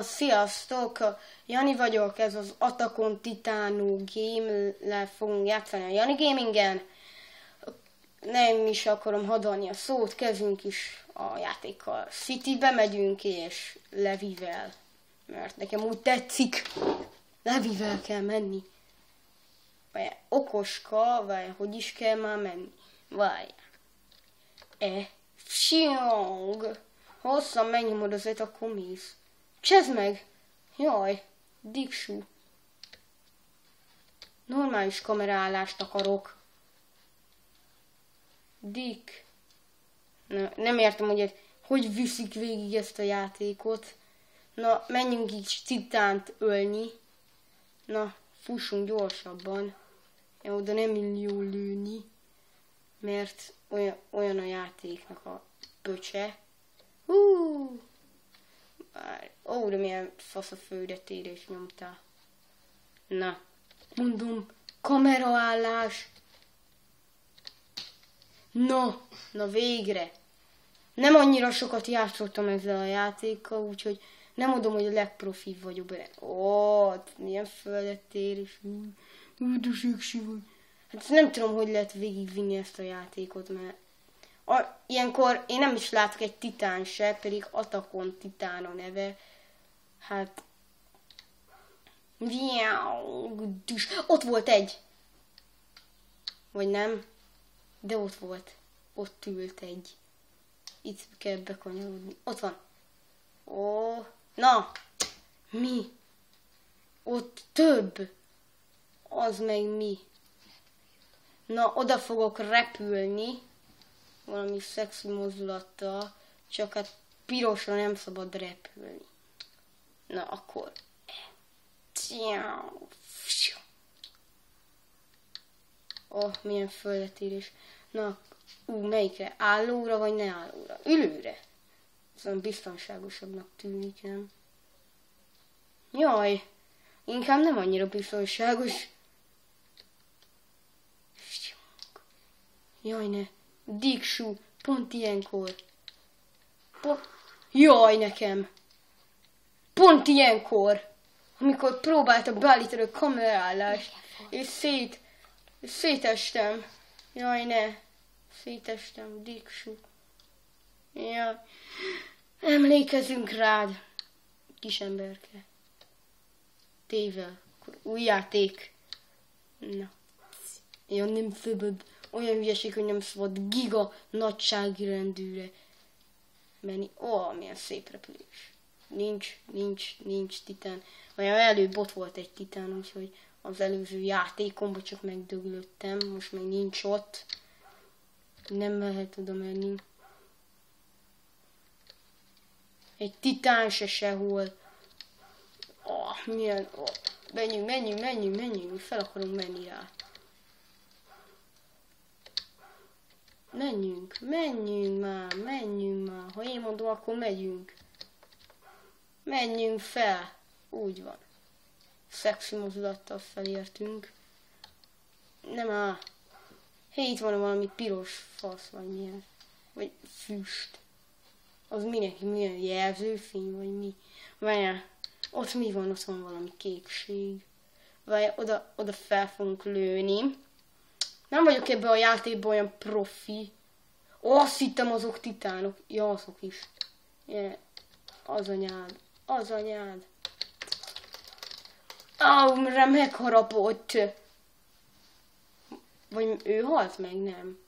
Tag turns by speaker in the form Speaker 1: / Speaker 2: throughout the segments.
Speaker 1: Sziasztok! Jani vagyok, ez az Attack on Titan game-le fogunk játszani a Jani Gamingen. Nem is akarom hadalni a szót, kezdünk is a játékkal. Citybe megyünk és Levivel, mert nekem úgy tetszik. Levivel kell menni. Vagy okoska, vagy hogy is kell már menni. Vagy. Fiong. Ha hosszan megnyomod az akkor mész. Csezd meg! Jaj, Diksú. Normális kameraállást akarok. Dick. Nem értem, hogy viszik végig ezt a játékot. Na, menjünk így Titánt ölni. Na, fussunk gyorsabban. Ja, oda nem millió lőni. Mert olyan a játéknak a pöcse. Ó, de milyen fasz a földetérés nyomtál. Na, mondom, kameraállás. Na végre. Nem annyira sokat játszottam ezzel a játékkal, úgyhogy nem mondom, hogy a legprofibb vagyok benne. Ó, milyen földetérés. De szükség vagy. Hát nem tudom, hogy lehet végigvinni ezt a játékot, mert ilyenkor én nem is látok egy titán se, pedig Attack on Titan a neve. Hát... Ott volt egy. Vagy nem? De ott volt. Ott ült egy. Itt kell bekanyarodni. Ott van. Ó, na! Mi? Ott több. Az meg mi? Na, oda fogok repülni. Valami szexi mozdulattal, csak hát pirosra nem szabad repülni. Na akkor. Milyen földetérés. Na, melyikre? Állóra vagy ne állóra? Ülőre. Szóval biztonságosabbnak tűnik, nem? Jaj, inkább nem annyira biztonságos. Jaj, ne. Diksú, pont ilyenkor. Jaj, nekem. Pont ilyenkor. Amikor próbáltam beállítani a kameraállást, és szétestem. Jaj, ne. Szétestem, Diksú. Jaj. Emlékezünk rád, kisemberke. Tével. Akkor új játék. Na. Ja, nem szabad. Olyan hülyeség, hogy nem szabad giga nagyságrendűre menni. Milyen szép repülés. Nincs titán. Olyan előbb ott volt egy titán, úgyhogy az előző játékomban csak megdöglöttem. Most meg nincs ott. Nem lehet oda menni. Egy titán se sehol. Milyen... Menjünk. Fel akarunk menni rá. Menjünk már. Ha én mondom, akkor megyünk. Menjünk fel. Úgy van. Szexi mozdulattal felértünk. Nem áll. Itt van valami piros fasz, vagy milyen. Vagy füst. Az milyen jelzőfény, vagy mi. Várjál. Ott mi van? Ott van valami kékség. Várjál, oda fel fogunk lőni. Nem vagyok ebben a játékban olyan profi. Azt hittem azok titánok. Ja, azok is. Yeah. Az anyád. Mert megharapott. Vagy ő halt meg, nem?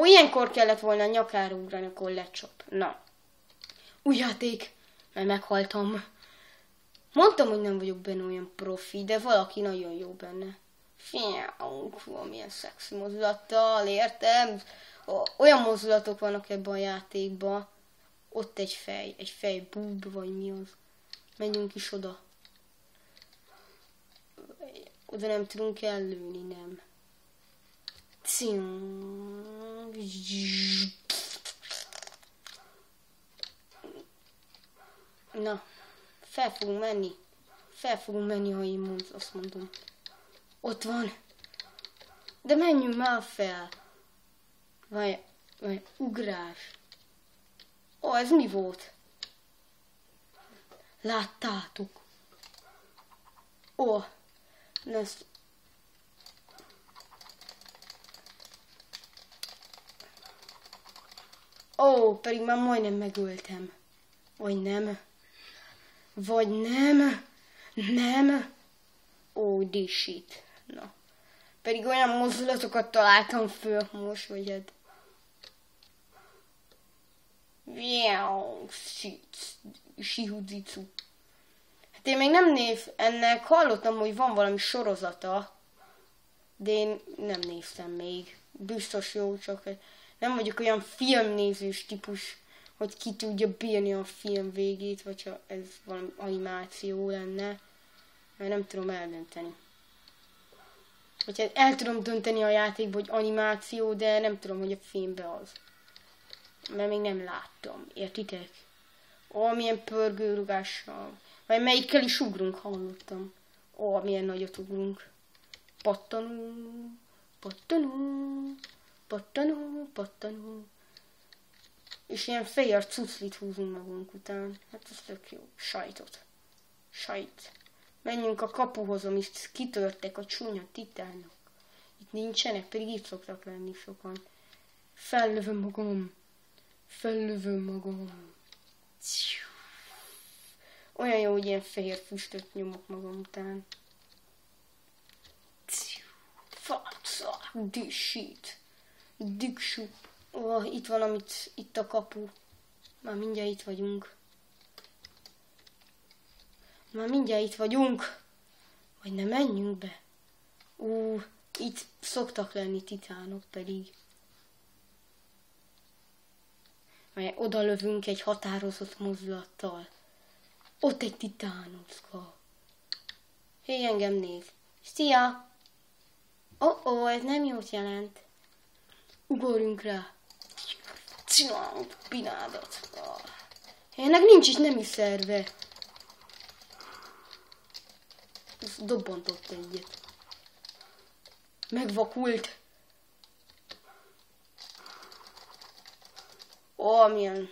Speaker 1: Ilyenkor kellett volna a nyakára ugrani, akkor lecsap. Na. Új játék. Mert meghaltam. Mondtam, hogy nem vagyok benne olyan profi, de valaki nagyon jó benne. Milyen szexi mozdulattal, értem? Olyan mozdulatok vannak ebben a játékban. Ott egy fej búb, vagy mi az. Menjünk is oda. Oda nem tudunk ellőni, nem. Na, fel fogunk menni, ha én azt mondom. Ott van. De menjünk már fel. Vagy ugrás. Ez mi volt? Láttátok? Ó, ezt... Ó, pedig már majdnem megöltem. Vagy nem. Vagy nem. Nem. Ó, disít. Na. Pedig olyan mozdulatokat találtam föl most, hogy hát... Sihudzicu. Hát én még nem ennek hallottam, hogy van valami sorozata, de én nem néztem még. Biztos jó, csak nem vagyok olyan filmnézős típus, hogy ki tudja bírni a film végét, vagy ha ez valami animáció lenne, mert nem tudom eldönteni. Vagy hát el tudom dönteni a játékban, hogy animáció, de nem tudom, hogy a filmben az. Mert még nem láttam, értitek? Ó, milyen pörgőrugással. Vagy melyikkel is ugrunk, hallottam. Ó, milyen nagyot ugrunk. Pattanó, pattanó, pattanó, pattanó. És ilyen fehér cuclit húzunk magunk után. Hát ez tök jó. Sajtot. Sajt. Menjünk a kapuhoz, amit kitörtek a csúnya titánok. Itt nincsenek, pedig itt szoktak lenni sokan. Fellövöm magam. Fellövöm magam. Olyan jó, hogy ilyen fehér füstöt nyomok magam után. Faca, disít. Diksú. Ó, itt valamit, itt a kapu. Már mindjárt itt vagyunk. Már mindjárt itt vagyunk. Vagy ne menjünk be. Itt szoktak lenni titánok pedig. Mert oda lövünk egy határozott mozdulattal. Ott egy titánocka. Hé, engem néz. Szia! Ó, ez nem jót jelent. Ugorjunk rá. Csinálunk pinádat. Ennek nincs is nemi szerve. Ez dobbantott egyet. Megvakult. Ó, milyen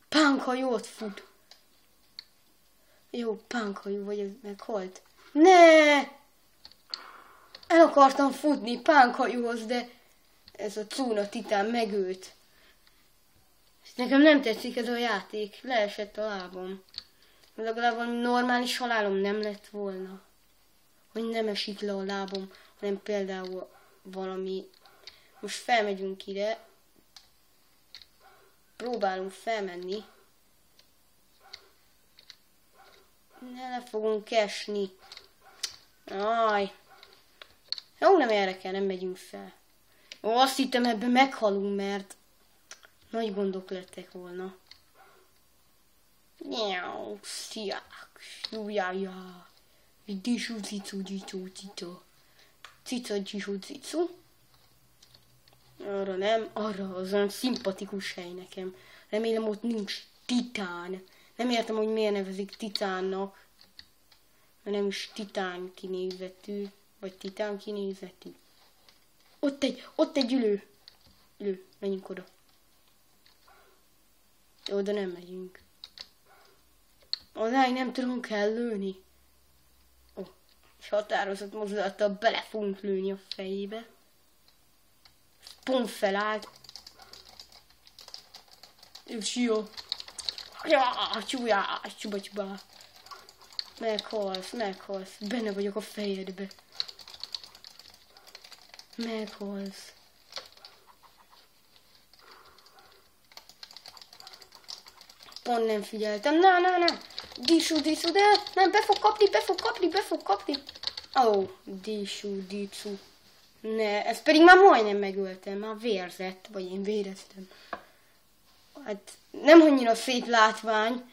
Speaker 1: pánkhajót fut. Jó, pánkhajú, vagy ez meghalt. Ne! El akartam futni pánkhajóhoz, de ez a Cúna titán megőt. Nekem nem tetszik ez a játék. Leesett a lábam. Legalább valami normális halálom nem lett volna. Hogy nem esik le a lábom, hanem például valami... Most felmegyünk ide. Próbálunk felmenni. Ne le fogunk esni. Aj. Jó, nem érdekel, nem megyünk fel. Ó, azt hittem, ebben meghalunk, mert nagy gondok lettek volna. Nyau, sziák, jújájá. Disú, cicu, cicu, cicu. Cica, disú, cicu. Arra nem, arra az olyan szimpatikus hely nekem. Remélem ott nincs titán. Nem értem, hogy miért nevezik titánnak. Mert nem is titán kinézetű. Vagy titán kinézetű. Ott egy ülő. Menjünk oda. Oda nem megyünk. Odáig nem tudunk lőni. Ó, és határozott mozdulattal bele fogunk lőni a fejébe. Pont felállt. És jó. Csuba. Meghalsz. Benne vagyok a fejedbe. Meghalsz. Pont nem figyeltem. Na. Disú, de nem, be fog kapni. Ó, disú. Ne, ez pedig már majdnem megöltem, már vérzett, vagy én véreztem. Hát nem annyira szép látvány,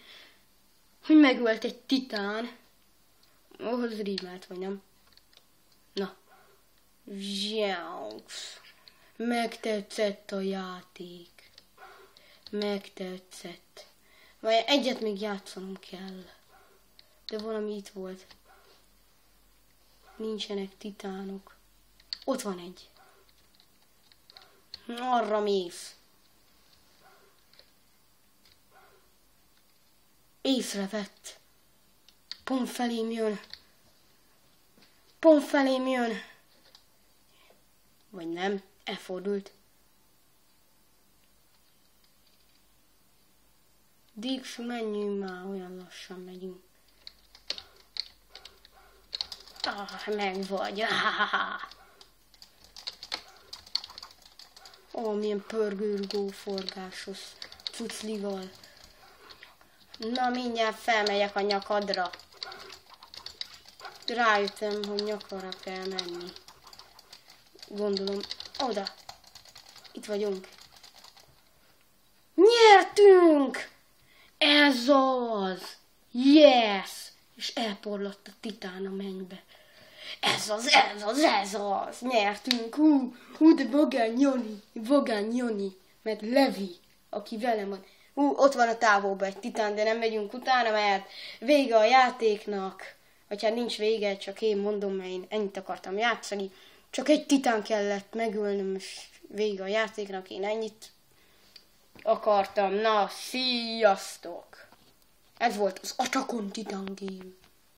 Speaker 1: hogy megölt egy titán. Ahhoz rímelt, vagy nem? Na. Zsáux. Megtetszett a játék. Megtetszett. Vagy egyet még játszanom kell. De valami itt volt. Nincsenek titánok. Ott van egy. Arra mész. Észrevett. Pont felém jön. Pont felém jön. Vagy nem, elfordult. Dix, menjünk már, olyan lassan megyünk. Meg vagy. Ó, milyen pörgőrgó forgásos cuclival. Na, mindjárt felmegyek a nyakadra. Rájöttem, hogy nyakra kell menni. Gondolom, oda. Itt vagyunk. Nyertünk! Ez az! Yes! És elporlott a titán a mennybe. Ez az! Nyertünk! De vagány Jani, mert Levi, aki velem van. Ott van a távolban egy titán, de nem megyünk utána, mert vége a játéknak. Vagy hát nincs vége, csak én mondom, mert én ennyit akartam játszani. Csak egy titán kellett megölnöm, és vége a játéknak, én ennyit akartam. Na, sziasztok! Ez volt az Attack on Titan Game.